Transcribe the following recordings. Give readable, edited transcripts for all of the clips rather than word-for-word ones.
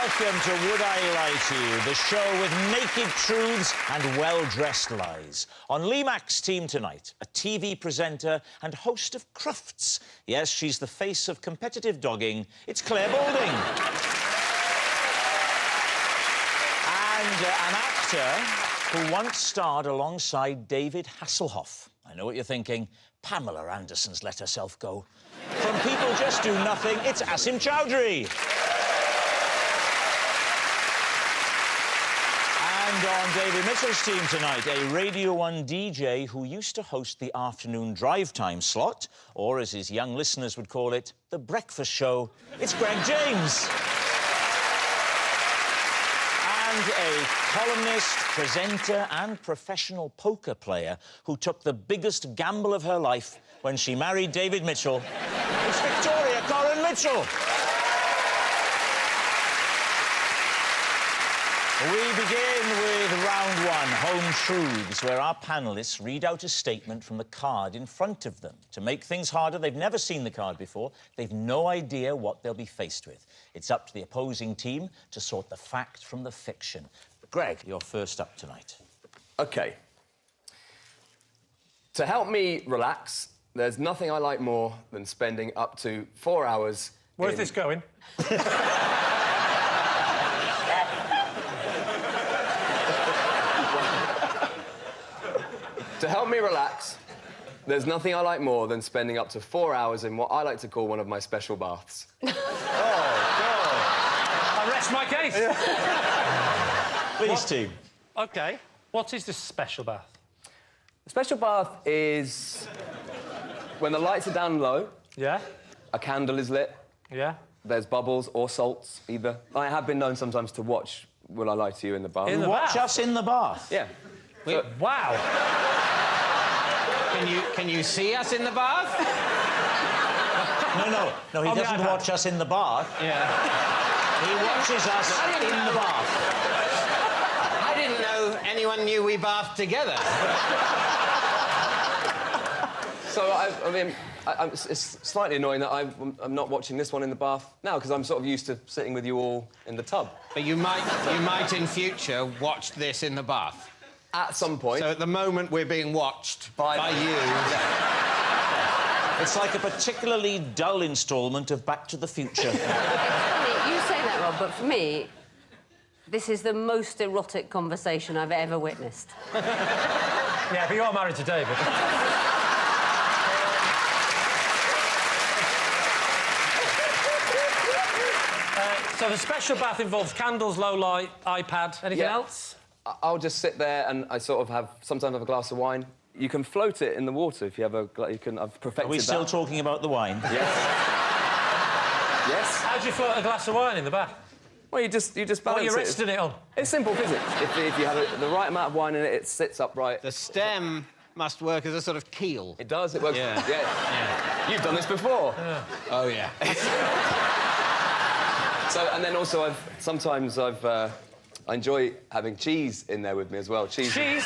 Welcome to Would I Lie to You, the show with naked truths and well-dressed lies. On Lee Mack's team tonight, a TV presenter and host of Crufts. Yes, she's the face of competitive dogging. It's Claire Balding. And an actor who once starred alongside David Hasselhoff. I know what you're thinking. Pamela Anderson's let herself go. From People Just Do Nothing, it's Asim Chowdhury. And on David Mitchell's team tonight, a Radio 1 DJ who used to host the afternoon drive time slot, or as his young listeners would call it, the breakfast show. It's Greg James. And a columnist, presenter and professional poker player who took the biggest gamble of her life when she married David Mitchell. It's Victoria Coren Mitchell. We begin with round one, Home Truths, where our panellists read out a statement from the card in front of them. To make things harder, they've never seen the card before. They've no idea what they'll be faced with. It's up to the opposing team to sort the fact from the fiction. Greg, you're first up tonight. OK. To help me relax, there's nothing I like more than spending up to 4 hours Where's this going? To help me relax, there's nothing I like more than spending up to 4 hours in what I like to call one of my special baths. Oh, God. I rest my case. Please, team. OK. What is this special bath? The special bath is when the lights are down low, Yeah? a candle is lit, Yeah? there's bubbles or salts, either. I have been known sometimes to watch Will I Lie to You in the bath. In the Watch bath? us in the bath. Yeah. Wait, wow. Can you see us in the bath? No, he On the doesn't iPad. watch us in the bath. Yeah. He watches us I didn't in the know. bath. I didn't know anyone knew we bathed together. So, I mean, it's slightly annoying that I'm not watching this one in the bath now, because I'm sort of used to sitting with you all in the tub. But you might in future watch this in the bath. At some point. So at the moment we're being watched by you. It's like a particularly dull instalment of Back to the Future. It's funny, you say that, Rob, but for me, this is the most erotic conversation I've ever witnessed. Yeah, but you are married to David. So the special bath involves candles, low light, iPad, anything Yeah. else? I'll just sit there and I sort of sometimes have a glass of wine. You can float it in the water if you have I've perfected Are we still that. talking about the wine? Yes. Yes. How do you float a glass of wine in the bath? Well, you just balance What are you it. resting it on? It's simple physics. If you have the right amount of wine in it, it sits upright. The stem must work as a sort of keel. It does. It works. Yeah. You've done this before. Yeah. Oh, yeah. So, and then also sometimes I enjoy having cheese in there with me as well. Cheese. Cheese?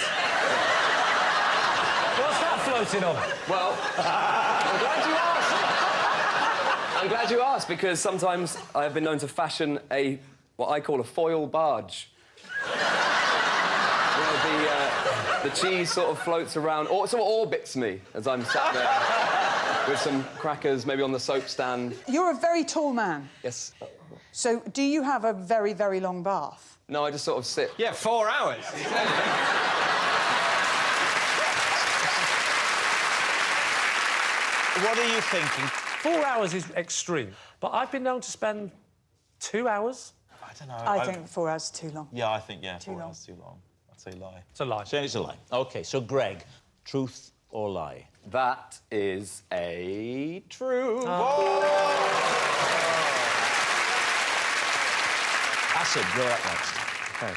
What's that floating on? Well, I'm glad you asked. I'm glad you asked, because sometimes I have been known to fashion what I call a foil barge. Where the cheese sort of floats around, or sort of orbits me as I'm sat there with some crackers, maybe on the soap stand. You're a very tall man. Yes. So do you have a very, very long bath? No, I just sort of sit. Yeah, 4 hours. What are you thinking? 4 hours is extreme, but I've been known to spend 2 hours. I don't know. I think 4 hours is too long. Yeah, I think, yeah, Too 4 long. hours too long. I'd say lie. It's a lie. So it's a lie. OK, so Greg, truth or lie? That is a true. Asim, you're up next. Okay.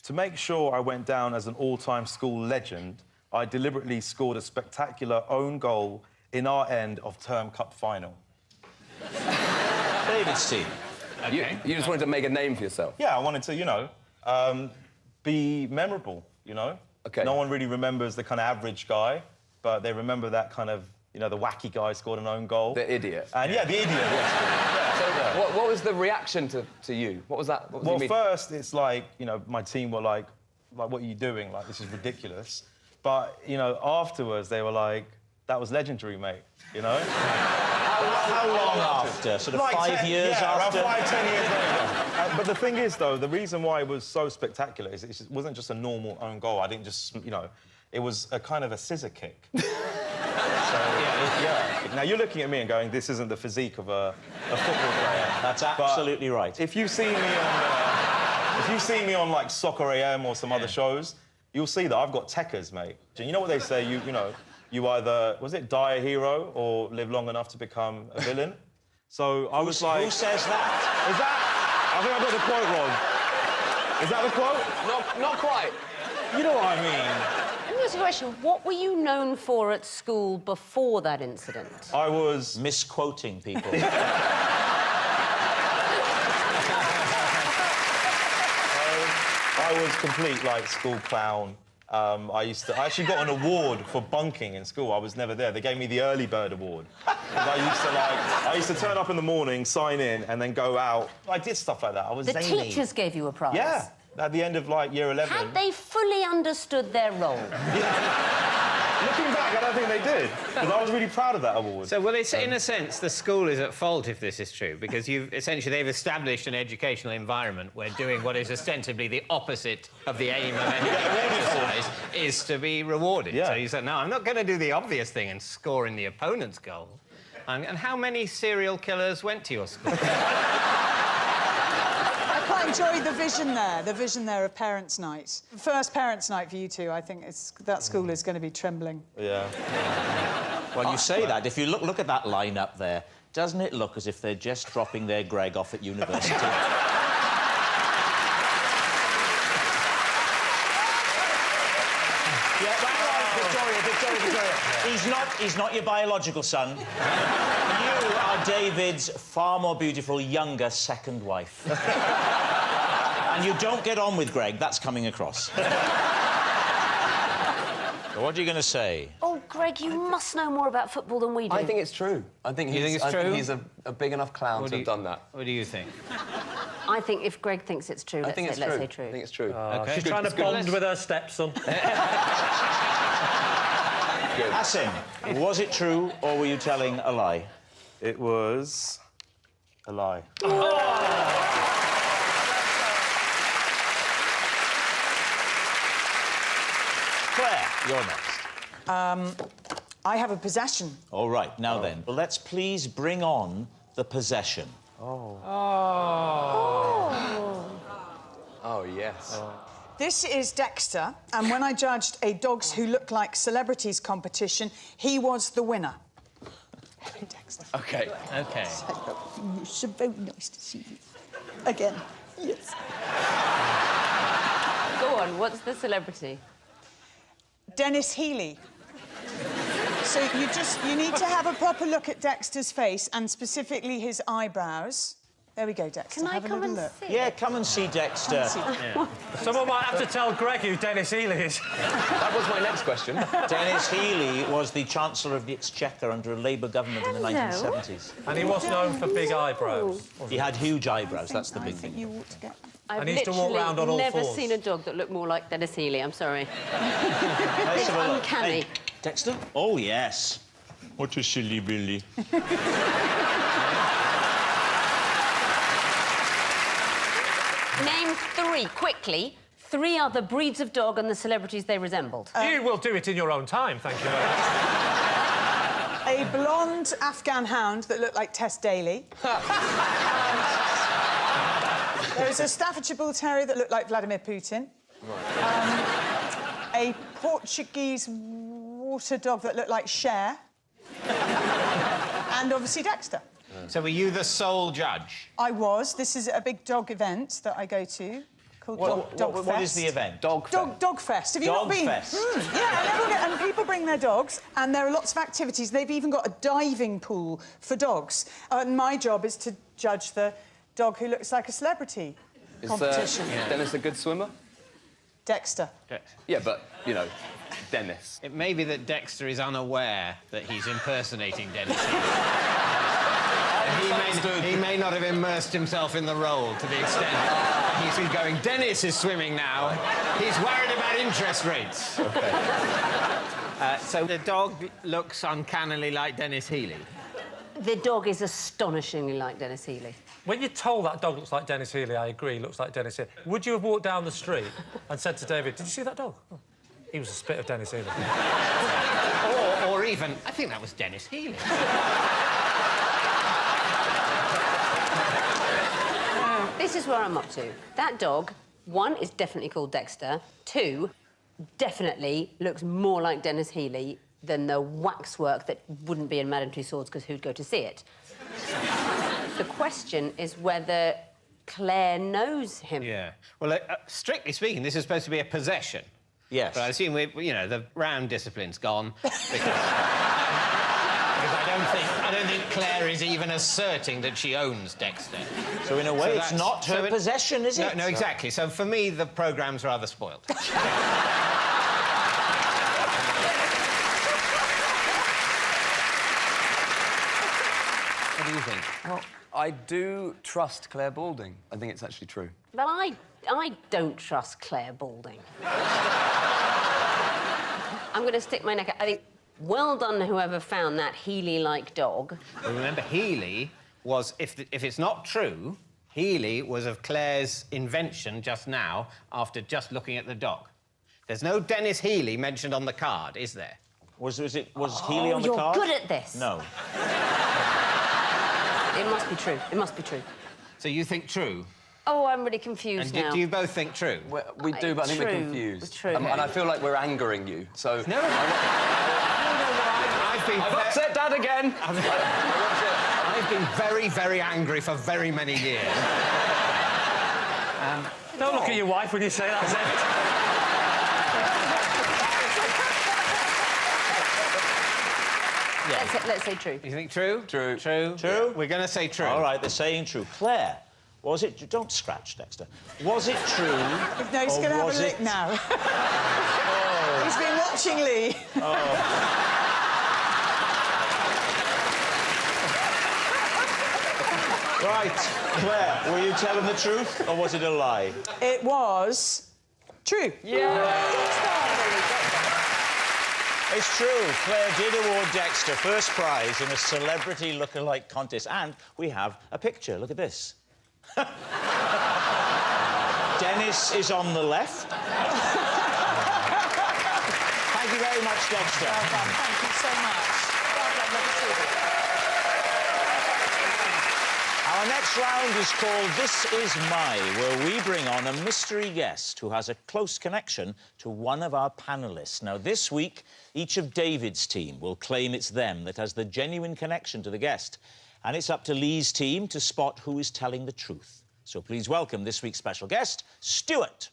To make sure I went down as an all-time school legend, I deliberately scored a spectacular own goal in our end of term cup final. David's team. You just wanted to make a name for yourself. Yeah, I wanted to, be memorable, you know? OK. No one really remembers the kind of average guy, but they remember that kind of you know, the wacky guy scored an own goal. The idiot. And yeah, the idiot. Yes. So what was the reaction to you? What was that? What was Well, the first, it's like, you know, my team were like, what are you doing? Like, this is ridiculous. But, you know, afterwards, they were like, that was legendary, mate, you know? How long after? Sort of Like 5 years after? Around 5, 10 years later. But the thing is, though, the reason why it was so spectacular is it wasn't just a normal own goal. I didn't just, you know, it was a kind of a scissor kick. So, yeah. Now, you're looking at me and going, this isn't the physique of a football player. That's absolutely right. If you see me on, like, Soccer AM or some other shows, you'll see that I've got techers, mate. You know what they say? You know, you either, was it die a hero or live long enough to become a villain? So I was like... Who says that? Is that... I think I got the quote wrong. Is that the quote? Not quite. You know what I mean. Let me ask you a question. What were you known for at school before that incident? I was... Misquoting people. I was complete, like, school clown. I actually got an award for bunking in school. I was never there. They gave me the early bird award. I used to turn up in the morning, sign in, and then go out. I did stuff like that. I was The zany. teachers gave you a prize? Yeah, at the end of, like, year 11. Had they fully understood their role? Looking back, I don't think they did, because I was really proud of that award. So, well, it's, in a sense, the school is at fault if this is true, because they've established an educational environment where doing what is ostensibly the opposite of the aim of any exercise is to be rewarded. Yeah. So you said, no, I'm not going to do the obvious thing and score in the opponent's goal. And how many serial killers went to your school? I quite enjoyed the vision there of Parents' Night. First Parents' Night for you two, I think that school is going to be trembling. Yeah. Well, you say that. If you look at that line-up there, doesn't it look as if they're just dropping their Greg off at university? Yeah, Victoria. He's not your biological son. You are David's far more beautiful, younger second wife. And you don't get on with Greg, that's coming across. So what are you going to say? Oh, Greg, you must know more about football than we do. I think it's true. I think he's a big enough clown to have done that. What do you think? I think if Greg thinks it's true, let's say true. I think it's true. Okay. She's trying to bond with her stepson. Asim, was it true or were you telling a lie? It was... a lie. Claire, you're next. I have a possession. All right, now then, let's please bring on the possession. Oh, yes. This is Dexter, and when I judged a Dogs Who Look Like Celebrities competition, he was the winner. Hey, Dexter. OK. OK. It's so very nice to see you. Again. Yes. Go on, what's the celebrity? Dennis Healy. So you need to have a proper look at Dexter's face, and specifically his eyebrows. There we go, Dexter. Can I have a come little and look. see? Yeah, come and see Dexter. Someone might have to tell Greg who Dennis Healy is. That was my next question. Dennis Healy was the Chancellor of the Exchequer under a Labour government in the Hello. 1970s. And he was known for big eyebrows. He had huge eyebrows, that's the big I think thing. you ought to get... I've And he used to walk literally round on all never fours. seen a dog that looked more like Dennis Healy, I'm sorry. Let's have a look. uncanny. Hey, Dexter? Oh, yes. What a silly Billy. Name quickly, three other breeds of dog and the celebrities they resembled. You will do it in your own time, thank you very much. A blonde Afghan hound that looked like Tess Daly. There's a Staffordshire Bull Terrier that looked like Vladimir Putin. A Portuguese water dog that looked like Cher. And obviously Dexter. So were you the sole judge? I was. This is a big dog event that I go to called Dog Fest. What is the event? Dog Fest. Have you Dog not been? Fest. Yeah, and people bring their dogs, and there are lots of activities. They've even got a diving pool for dogs. And my job is to judge the dog who looks like a celebrity competition. Is Dennis a good swimmer? Dexter. Yeah, but, you know, Dennis. It may be that Dexter is unaware that he's impersonating Dennis Healy. He may not have immersed himself in the role to the extent he's been going, Dennis is swimming now. He's worried about interest rates. So the dog looks uncannily like Dennis Healy. The dog is astonishingly like Dennis Healy. When you're told that dog looks like Dennis Healy, I agree, looks like Dennis Healy. Would you have walked down the street and said to David, did you see that dog? Oh, he was a spit of Dennis Healy. Or even, I think that was Dennis Healy. This is where I'm up to. That dog, one, is definitely called Dexter. Two, definitely looks more like Dennis Healy than the waxwork that wouldn't be in Madame Tussauds because who'd go to see it? The question is whether Claire knows him. Yeah. Well, strictly speaking, this is supposed to be a possession. Yes. But I assume the round discipline's gone because I don't think Claire is even asserting that she owns Dexter. So in a way, it's not her possession, is it? No, exactly. So for me, the programme's rather spoiled. What do you think? Well, I do trust Claire Balding. I think it's actually true. Well, I don't trust Claire Balding. I'm going to stick my neck out. I think, well done, whoever found that Healy-like dog. Well, remember, Healy was, if it's not true, Healy was of Claire's invention just now after just looking at the dog. There's no Dennis Healy mentioned on the card, is there? Was Healy on the You're card? good at this. No. It must be true. It must be true. So you think true? Oh, I'm really confused And now. do you both think true? We do, but I think we're True. confused. True. And I feel like we're angering you, so... No. I've I've upset Dad again! I've been very, very angry for very many years. Don't look at your wife when you say that, Let's say true. You think true? True. True? True? We're going to say true. All right, they're saying true. Claire, was it... Don't scratch, Dexter. Was it true? No, he's going to have a lick now. He's been watching Lee. Right, Claire, were you telling the truth or was it a lie? It was true. It's true. Claire did award Dexter first prize in a celebrity look-alike contest, and we have a picture. Look at this. Dennis is on the left. Thank you very much, Dexter. Well done. Thank you so much. Well done, lovely. Our next round is called This Is My, where we bring on a mystery guest who has a close connection to one of our panellists. Now, this week, each of David's team will claim it's them that has the genuine connection to the guest. And it's up to Lee's team to spot who is telling the truth. So please welcome this week's special guest, Stuart.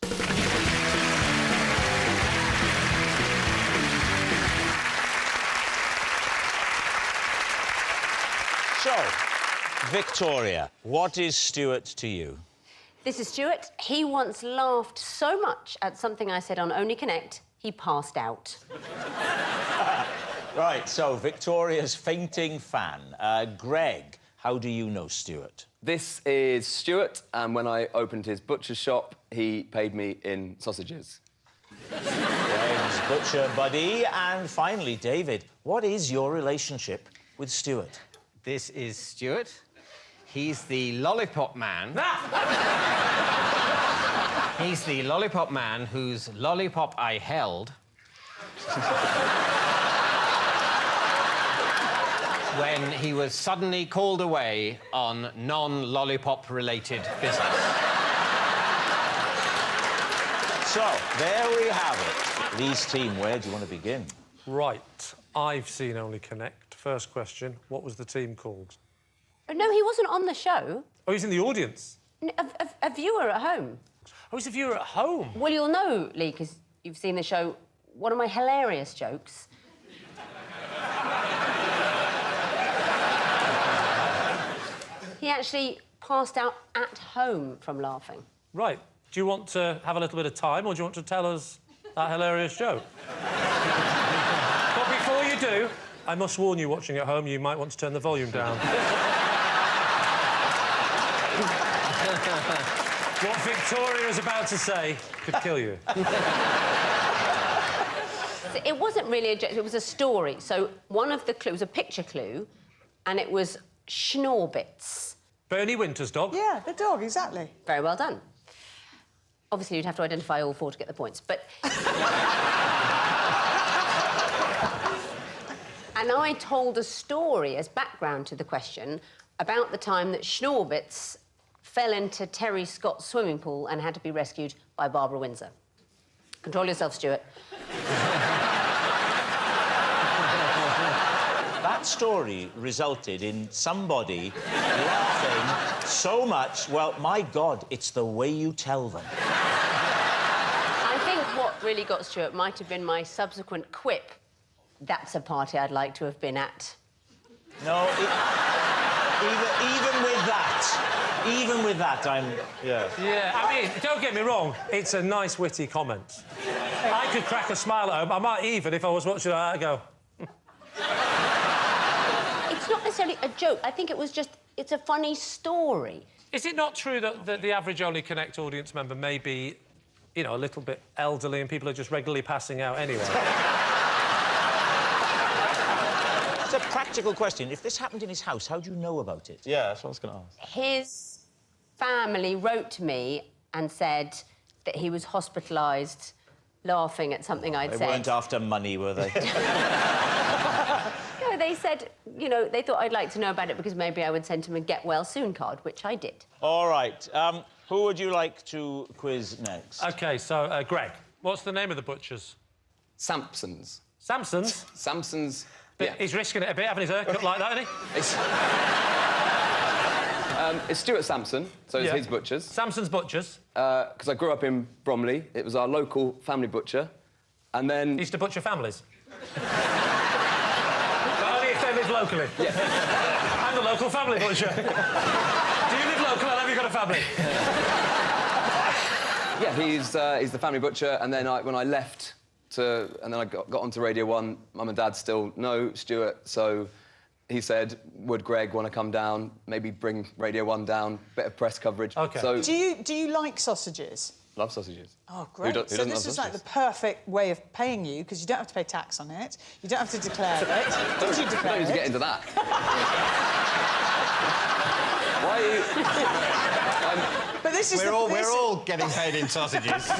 So, Victoria, what is Stuart to you? This is Stuart. He once laughed so much at something I said on Only Connect, he passed out. Right, so Victoria's fainting fan. Greg, how do you know Stuart? This is Stuart, and when I opened his butcher shop, he paid me in sausages. Greg's butcher buddy. And finally, David, what is your relationship with Stuart? This is Stuart. He's the lollipop man. He's the lollipop man whose lollipop I held when he was suddenly called away on non-lollipop-related business. So, there we have it. Lee's team, where do you want to begin? Right. I've seen Only Connect. First question, what was the team called? Oh, no, he wasn't on the show. Oh, he's in the audience. A viewer at home. Oh, he's a viewer at home. Well, you'll know, Lee, because you've seen the show, one of my hilarious jokes. He actually passed out at home from laughing. Right. Do you want to have a little bit of time, or do you want to tell us that hilarious joke? But before you do, I must warn you, watching at home, you might want to turn the volume down. What Victoria is about to say could kill you. It wasn't really a joke, it was a story. So one of the clues was a picture clue, and it was Schnorbits. Bernie Winter's dog. Yeah, the dog, exactly. Very well done. Obviously, you'd have to identify all 4 to get the points, but... And I told a story as background to the question about the time that Schnorbits fell into Terry Scott's swimming pool and had to be rescued by Barbara Windsor. Control yourself, Stuart. That story resulted in somebody laughing so much. Well, my God, it's the way you tell them. I think what really got Stuart might have been my subsequent quip. That's a party I'd like to have been at. No, even with that, I'm... Yeah. Yeah, I mean, don't get me wrong, it's a nice, witty comment. I could crack a smile at home. I might even, if I was watching it, I'd go... It's not necessarily a joke. I think it was just... It's a funny story. Is it not true that the average Only Connect audience member may be, you know, a little bit elderly and people are just regularly passing out anyway? It's a practical question. If this happened in his house, how do you know about it? Yeah, that's what I was going to ask. His family wrote to me and said that he was hospitalised laughing at something I'd They said. weren't after money, were they? No, they said, you know, they thought I'd like to know about it because maybe I would send him a get well soon card, which I did. All right. Who would you like to quiz next? OK, so, Greg, what's the name of the butchers? Sampson's. Samson's? Sampson's... Yeah. He's risking it a bit, having his hair cut like that, isn't he? It's Stuart Sampson, so it's his butchers. Samson's Butchers. Because I grew up in Bromley. It was our local family butcher. And then... He used to butcher families. But only if they live locally. Yeah. I'm the local family butcher. Do you live local and have you got a family? Yeah, he's the family butcher, and then when I left and then I got onto Radio 1, Mum and Dad still know Stuart, so he said, would Greg want to come down, maybe bring Radio 1 down, bit of press coverage. OK. So, Do you like sausages? love sausages. Oh, great. Who So doesn't this love is like the sausages? perfect way of paying you, because you don't have to pay tax on it. You don't have to declare it. Did you declare Don't need to get it? into that. Why are you... But this is We're all getting paid in sausages. So...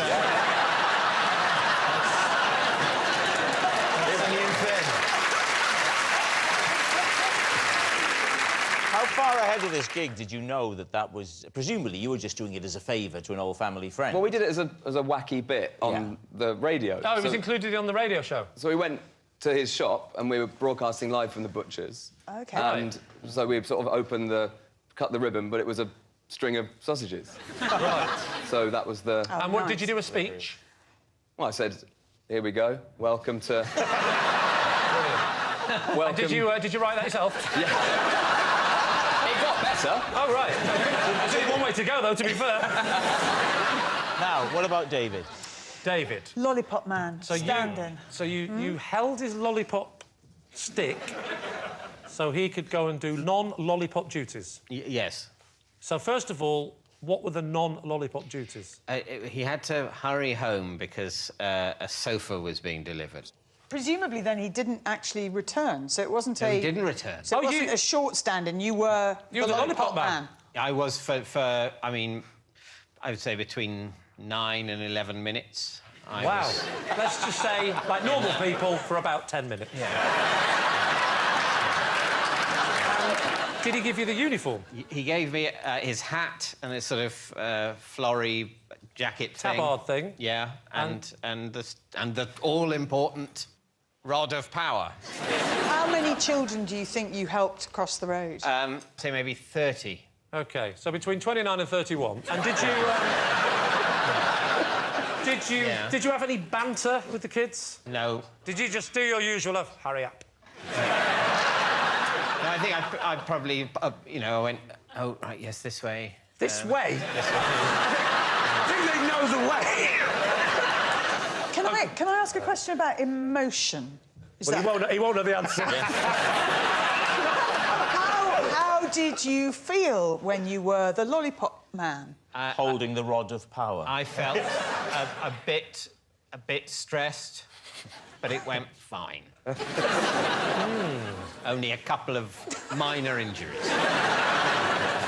How far ahead of this gig did you know that was... Presumably, you were just doing it as a favour to an old family friend. Well, we did it as a wacky bit on the radio. Oh, it was So- included on the radio show? So we went to his shop and we were broadcasting live from the butcher's. OK. And so we sort of cut the ribbon, but it was a string of sausages. Right. So that was the... And what, did nice. you do a speech? Well, I said, here we go, welcome to... Welcome... Did you write that yourself? It got better. Oh, right. There's only one way to go, though, to be fair. Now, what about David? David. Lollipop man, So standing. you held his lollipop stick so he could go and do non-lollipop duties. yes. So, first of all, what were the non-lollipop duties? He had to hurry home because a sofa was being delivered. Presumably, then, he didn't actually return, so it wasn't No, a... he didn't return. So it wasn't a short standing, you were You were the lollipop man. I was for I mean, I would say between 9 and 11 minutes. I Wow. was- Let's just say, like normal people, for about 10 minutes. Did he give you the uniform? He gave me his hat and this sort of flory jacket thing. Tabard thing. Yeah, and the all-important rod of power. How many children do you think you helped cross the road? Say maybe 30. OK, so between 29 and 31. And did you... Did you have any banter with the kids? No. Did you just do your usual of, hurry up? No, I think I probably, you know, I went, oh, right, yes, this way. This way? This way. I think they know the way. Can I ask a question about emotion? Well, he won't know the answer. How did you feel when you were the lollipop man? Holding the rod of power. I felt a bit stressed, but it went fine. Only a couple of minor injuries.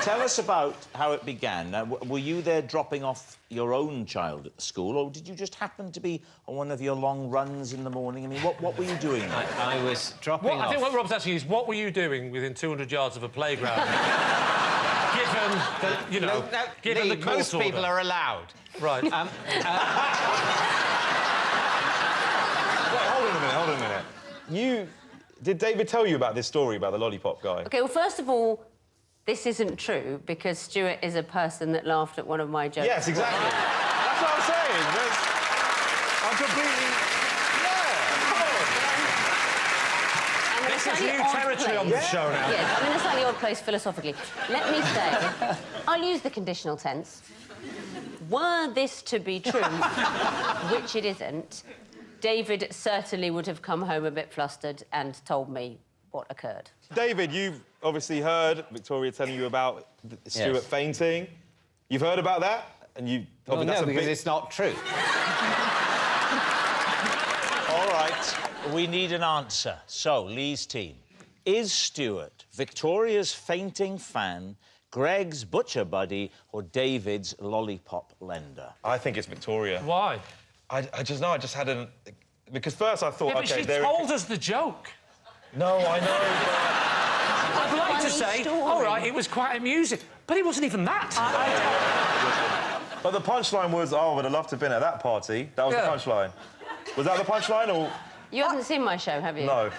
Tell us about how it began. Were you there dropping off your own child at the school, or did you just happen to be on one of your long runs in the morning? I mean, what were you doing? I was dropping off... I think what Rob's asking is, what were you doing within 200 yards of a playground? Given the, you know, given the court most order. people are allowed. Right. Wait, hold on a minute. Did David tell you about this story about the lollipop guy? OK, well, first of all, this isn't true, because Stuart is a person that laughed at one of my jokes. Yes, exactly. That's what I'm saying. I'm completely... Yeah, This is new territory on the show now. Yes, I'm in a slightly odd place philosophically. Let me say, I'll use the conditional tense. Were this to be true, which it isn't, David certainly would have come home a bit flustered and told me what occurred. David, you've obviously heard Victoria telling you about Stuart fainting. You've heard about that? And you... Well, no, because it's not true. All right, we need an answer. So, Lee's team. Is Stuart Victoria's fainting fan, Greg's butcher buddy, or David's lollipop lender? I think it's Victoria. Why? I just know, I just had an... Because first I thought, Yeah, but OK, she told us the joke. No, I know, I'd like to say, all right, it was quite amusing, but it wasn't even that. but the punchline was, oh, I would have loved to have been at that party. That was the punchline. Was that the punchline, or...? You haven't seen my show, have you? No.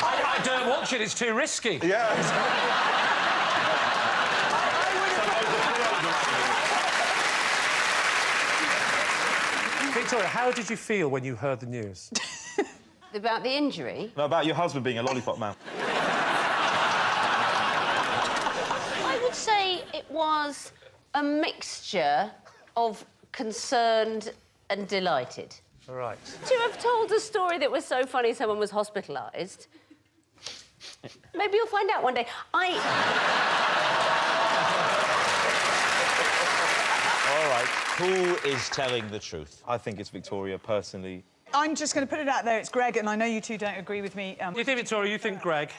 I don't watch it, it's too risky. Yeah. Victoria, how did you feel when you heard the news? About the injury? No, about your husband being a lollipop man. I would say it was a mixture of concerned and delighted. All right. To have told a story that was so funny someone was hospitalised. Maybe you'll find out one day. All right, who is telling the truth? I think it's Victoria, personally. I'm just going to put it out there, it's Greg, and I know you two don't agree with me. You think Victoria, you think Greg?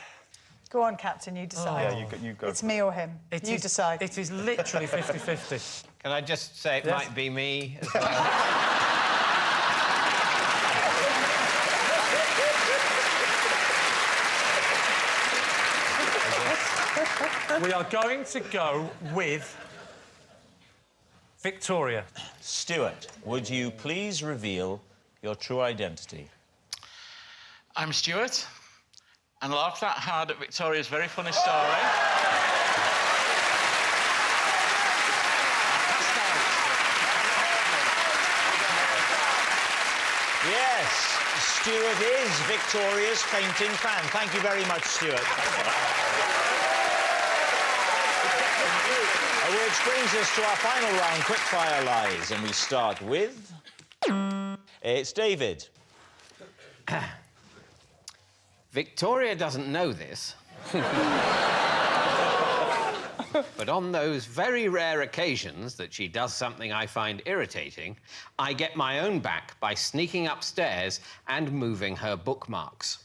Go on, Captain, you decide. Yeah, you go. It's me or him. You decide. It is literally 50-50. Can I just say it might be me as well? We are going to go with Victoria. Stuart, would you please reveal your true identity? I'm Stuart, and laughed that hard at Victoria's very funny story. Yes, Stuart is Victoria's fainting fan. Thank you very much, Stuart. Which brings us to our final round, quickfire lies, and we start with... It's David. Victoria doesn't know this. But on those very rare occasions that she does something I find irritating, I get my own back by sneaking upstairs and moving her bookmarks.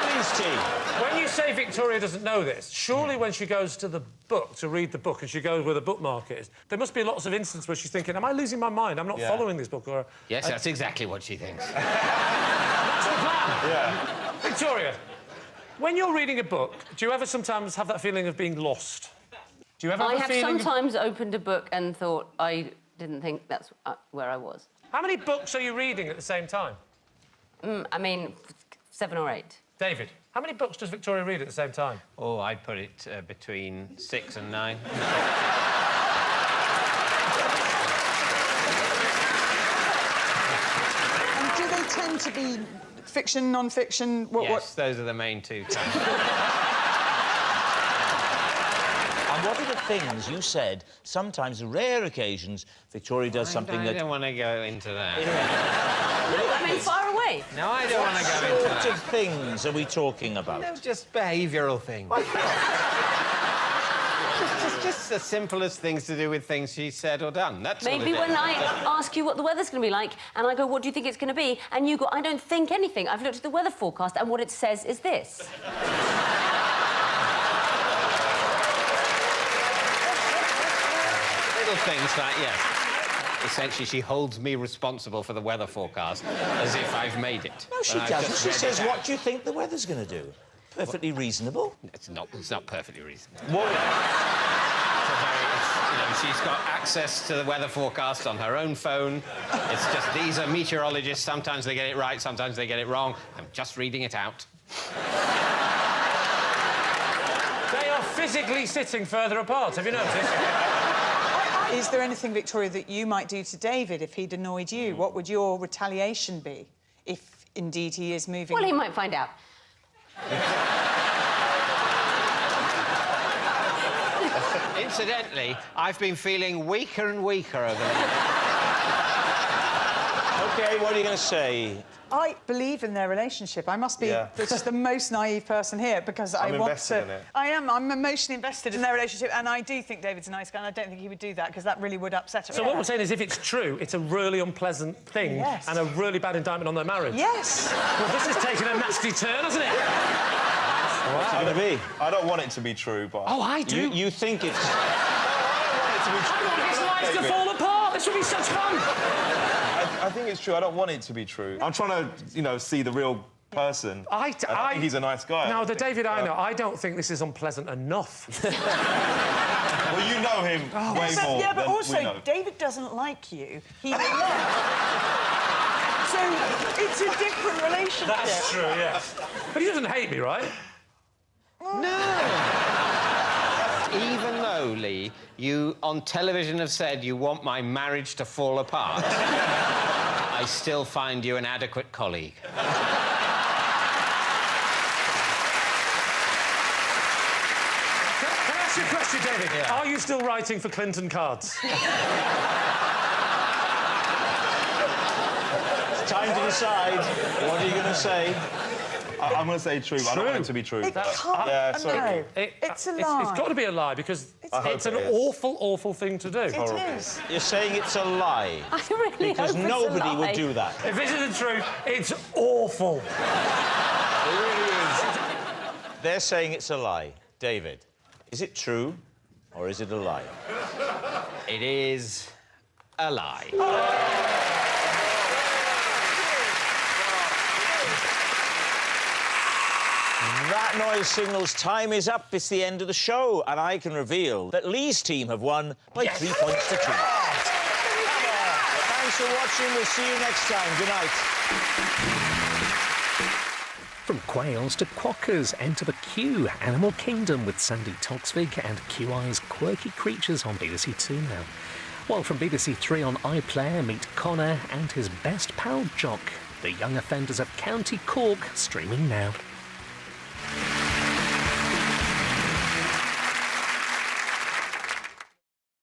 Please, team. When you say Victoria doesn't know this, surely when she goes to the book to read the book and she goes where the bookmark is, there must be lots of instances where she's thinking, am I losing my mind? I'm not following this book, or... Yes, that's exactly what she thinks. That's the plan! Yeah. Victoria, when you're reading a book, do you ever sometimes have that feeling of being lost? Do you ever I have a have feeling... sometimes opened a book and thought I didn't think that's where I was. How many books are you reading at the same time? I mean, 7 or 8. David, how many books does Victoria read at the same time? Oh, I'd put it between 6 and 9. And do they tend to be fiction, non-fiction? Yes, those are the main two. And what are the things. You said sometimes, rare occasions, Victoria does something I that... don't want to go into that. No, I mean, far away. No, I don't want to go into What that. sort of things are we talking about? No, just behavioural things. just as simple as things to do with things she said or done. That's all it Maybe is. when I ask you what the weather's going to be like, and I go, what do you think it's going to be? And you go, I don't think anything. I've looked at the weather forecast, and what it says is this. Little things like, yes. Essentially, she holds me responsible for the weather forecast, as if I've made it. No, she And I've doesn't. just She read says, it out. what do you think the weather's going to do? Perfectly reasonable. It's not perfectly reasonable. What? She's got access to the weather forecast on her own phone. It's just, these are meteorologists. Sometimes they get it right, sometimes they get it wrong. I'm just reading it out. They are physically sitting further apart. Have you noticed? Is there anything, Victoria, that you might do to David if he'd annoyed you? What would your retaliation be if, indeed, he is moving? Well, he might find out. Incidentally, I've been feeling weaker and weaker over the... OK, what are you going to say? I believe in their relationship. I must be just the most naive person here because I I'm want invested to... in it. I am. I'm emotionally invested in their relationship, and I do think David's a nice guy, and I don't think he would do that because that really would upset him. So what we're saying is, if it's true, it's a really unpleasant thing and a really bad indictment on their marriage. Yes. Well, this has taken a nasty turn, hasn't it? What's it going to be? I don't want it to be true, but... Oh, I do. You think it's... I want his life to fall apart. This would be such fun. I think it's true. I don't want it to be true. I'm trying to, you know, see the real person. I think he's a nice guy. No, the David I know, I don't think this is unpleasant enough. Well, you know him way more Yeah, but than we also, know. David doesn't like you. He will not. So it's a different relationship. That's true, yes. But he doesn't hate me, right? Even though, Lee, you on television have said you want my marriage to fall apart, I still find you an adequate colleague. Can I ask you a question, David? Yeah. Are you still writing for Clinton cards? It's time to decide. What are you going to say? I'm going to say true, but I don't want it to be true. It can't. Yeah, sorry. No. It's a lie. It's got to be a lie because it's an awful, awful thing to do. It is. You're saying it's a lie. I really Because hope it's a nobody lie. would do that. If this is the truth, it's awful. It really is. They're saying it's a lie. David, is it true or is it a lie? It is a lie. That noise signals time is up. It's the end of the show, and I can reveal that Lee's team have won by 3 points to 2. Thanks for watching. We'll see you next time. Good night. From quails to quokkas, enter the Q Animal Kingdom with Sandy Toksvig and QI's Quirky Creatures on BBC Two now. While from BBC Three on iPlayer, meet Connor and his best pal Jock, the young offenders of County Cork, streaming now.